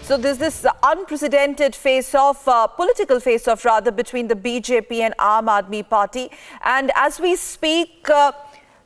So there's this unprecedented face-off, political face-off rather, between the BJP and Aam Aadmi Party. And as we speak,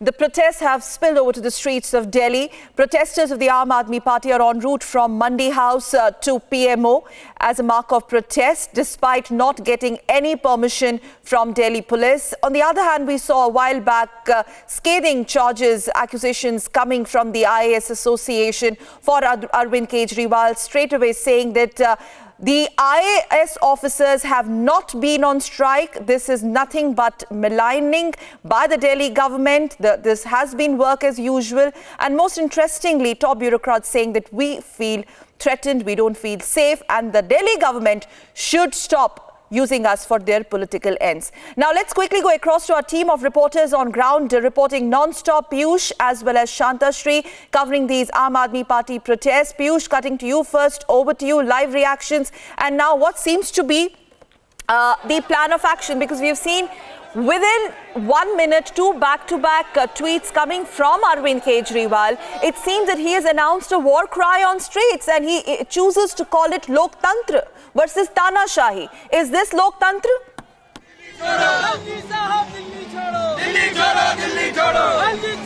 the protests have spilled over to the streets of Delhi. Protesters of the Aam Aadmi Party are en route from Mandi House to PMO as a mark of protest, despite not getting any permission from Delhi police. On the other hand, we saw a while back scathing charges, accusations coming from the IAS Association for Arvind Kejriwal, straight away saying that the IAS officers have not been on strike. This is nothing but maligning by the Delhi government. This has been work as usual. And most interestingly, top bureaucrats saying that we feel threatened, we don't feel safe, and the Delhi government should stop using us for their political ends. Now, let's quickly go across to our team of reporters on ground, reporting non-stop. Piyush as well as Shantashri covering these Aam Aadmi Party protests. Piyush, cutting to you first, over to you, live reactions. And now what seems to be the plan of action, because we've seen within 1 minute, two back-to-back tweets coming from Arvind Kejriwal. It seems that he has announced a war cry on streets and he chooses to call it Loktantra versus Tanashahi. Is this Loktantra?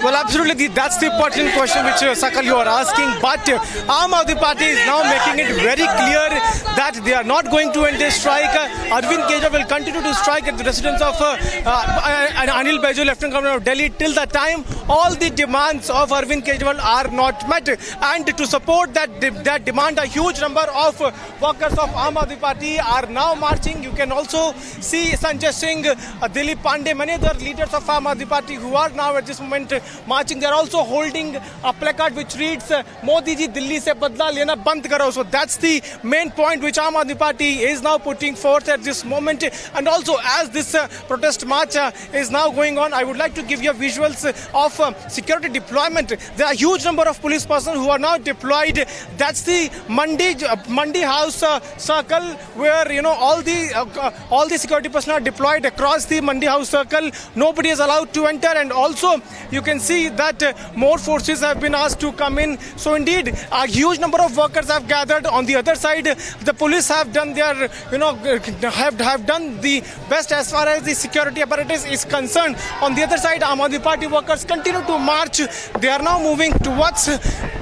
Well, absolutely, that's the pertinent question which Sakal, you are asking. But Aam Aadmi Party is now making it very clear that they are not going to end this strike. Arvind Kejriwal will continue to strike at the residence of Anil Baijal, Lieutenant Governor of Delhi, till the time all the demands of Arvind Kejriwal are not met. And to support that demand, a huge number of workers of Aam Aadmi Party are now marching. You can also see Sanjay Singh, Dilip Pandey, many other leaders of Aam Aadmi Party who are now at this moment marching. They are also holding a placard which reads Modi ji Delhi se badla lena band karo. So that's the main point which Aam Aadmi Party is now putting forth at this moment. And also, as this protest march is now going on, I would like to give you visuals of security deployment. There are a huge number of police personnel who are now deployed. That's the Mandi House circle, where all the security personnel are deployed across the Mandi House circle. Nobody is allowed to enter, and also you can see that more forces have been asked to come in. So indeed, a huge number of workers have gathered. On the other side, the police have done their, have done the best as far as the security apparatus is concerned. On the other side, Aam Aadmi Party workers continue to march. They are now moving towards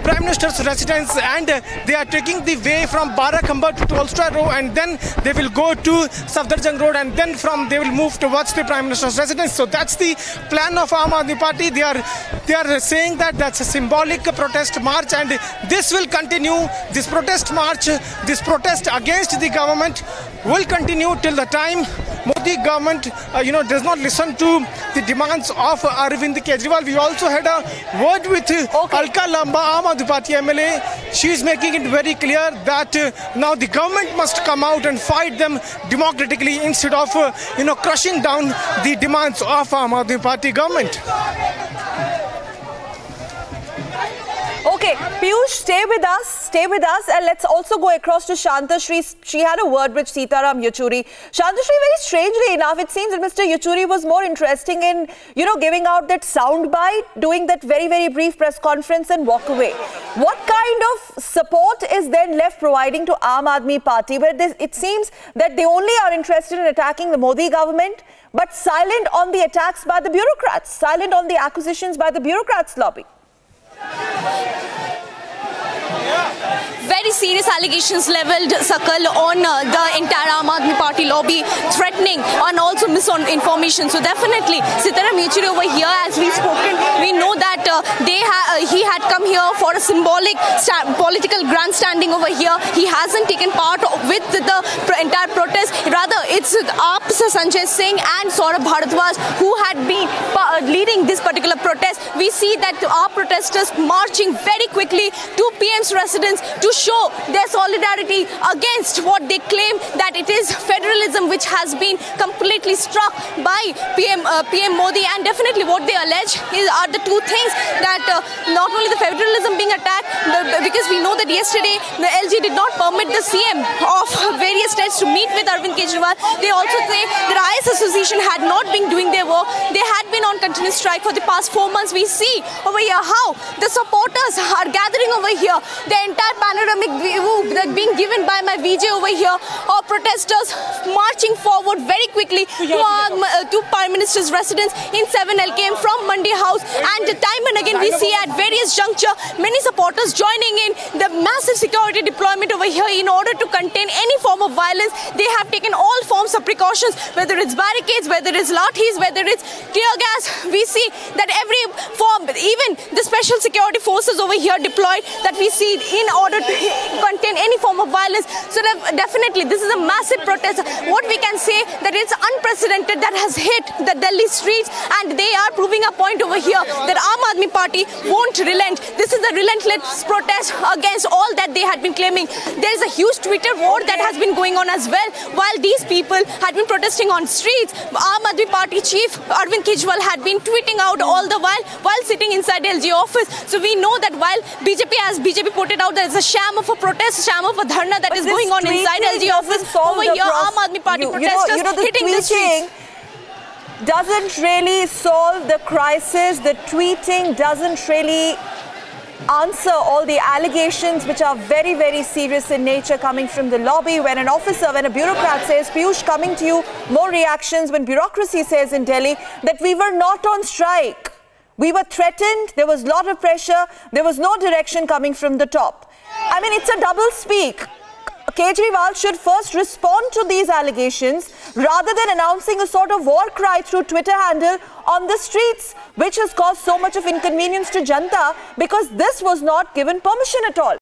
Prime Minister's residence, and they are taking the way from Barakhamba to Tolstoy Road, and then they will go to Safdarjung Road, and then they will move towards the Prime Minister's residence. So that's the plan of Aam Aadmi Party. They are saying that that's a symbolic protest march, and this will continue. This protest march, this protest against the government will continue till the time Modi government does not listen to the demands of Arvind Kejriwal. We also had a word with Alka Lamba, Aam Aadmi Party MLA. She is making it very clear that now the government must come out and fight them democratically instead of crushing down the demands of Aam Aadmi Party government. Okay, Piyush, stay with us, and let's also go across to Shantashri. She had a word with Sitaram Yechury. Shantashri, very strangely enough, it seems that Mr. Yechury was more interested in, giving out that soundbite, doing that very, very brief press conference and walk away. What kind of support is then left providing to Aam Aadmi Party, where it seems that they only are interested in attacking the Modi government, but silent on the attacks by the bureaucrats, silent on the accusations by the bureaucrats lobby? Very serious allegations levelled, Sakal, on the entire Aam Aadmi Party lobby, threatening and also misinformation. So definitely, Sitaram Yechury over here, as we've spoken, we know that he had come here for a symbolic political grandstanding over here. He hasn't taken part with the entire protest. Rather, it's AAP Sanjay Singh and Saurabh Bharadwaj who had been leading this particular protest. We see that our protesters marching very quickly to PM's residence to show their solidarity against what they claim that it is federalism which has been completely struck by PM Modi. And definitely what they allege are the two things, that not only the federalism being attacked, because we know that yesterday the LG did not permit the CM of various states to meet with Arvind Kejriwal. They also say the IAS Association had not been doing their work. They had been on continuous strike for the past 4 months. We see over here how the supporters are gathering over here. The entire panoramic view being given by my VJ over here, or protesters marching forward very quickly to Prime Minister's residence in 7 LKM from Mandi House. And time and again we see at various juncture many supporters joining in the massive security deployment over here in order to contain any form of violence. They have taken all forms of precautions, whether it's barricades, whether it's lathis, whether it's tear gas. We see that every form, even the special security forces over here deployed, that we see in order to contain any form of violence. So definitely this is a massive protest. What we can say that it's unprecedented that has hit the Delhi streets, and they are proving a point over here that Aam Aadmi Party won't relent. This is a relentless protest against all that they had been claiming. There is a huge Twitter war that has been going on as well. While these people had been protesting on streets, Aam Aadmi Party chief Arvind Kejriwal had been tweeting out all the while sitting inside LG office. So we know that while BJP put it out, there is a sham of a protest, sham of a dharna that is going on inside LG office. Over here, Aam Aadmi Party protesters hitting the streets. Doesn't really solve the crisis. The tweeting doesn't really answer all the allegations, which are very, very serious in nature, coming from the lobby. When an officer, when a bureaucrat says, Piyush, coming to you, more reactions. When bureaucracy says in Delhi that we were not on strike, we were threatened, there was a lot of pressure, there was no direction coming from the top. I mean, it's a double speak. Kejriwal should first respond to these allegations rather than announcing a sort of war cry through Twitter handle on the streets, which has caused so much of inconvenience to Janta, because this was not given permission at all.